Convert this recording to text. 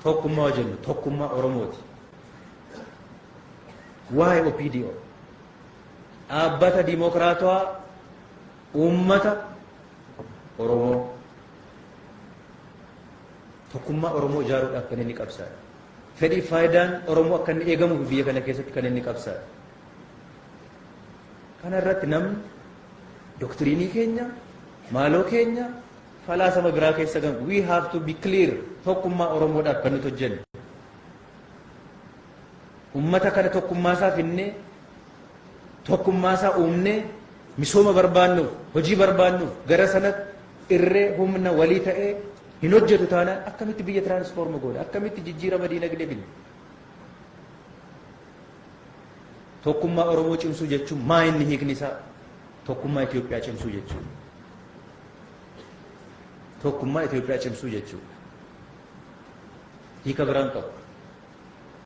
tokkummaa jennu tokkummaa Oromooti. Waa'ee OPDO dhaabbata diimokiraatawaa uummata Oromoo tokkummaa Oromoo ijaaruudhaaf kan inni qabsaa'e. Fedhii faayidaan Oromoo akka inni eegamuuf biyya kana keessatti kan inni qabsaa'e. Kana irratti namni doktiriinii keenya maaloo keenya falaasama biraa keessa gamu. We have to be clear tokkummaa Oromoodhaaf kan nuti hojjennu. Uummata kana tokkummaasaa finnee tokkummaasaa uumnee misooma barbaannuuf hojii barbaannuuf gara sanatti irree humna walii ta'ee hin hojjetu taanaan akkamitti biyya tiraansfoorma goona akkamitti jijjiirama diinagdee binna. Tokkummaa Oromoo cimsuu jechuun maa inni hiikni isaa tokkummaa Itoophiyaa cimsuu jechuudha. Tokkummaa Itoophiyaa cimsuu jechuudha. Hiika biraan qabu.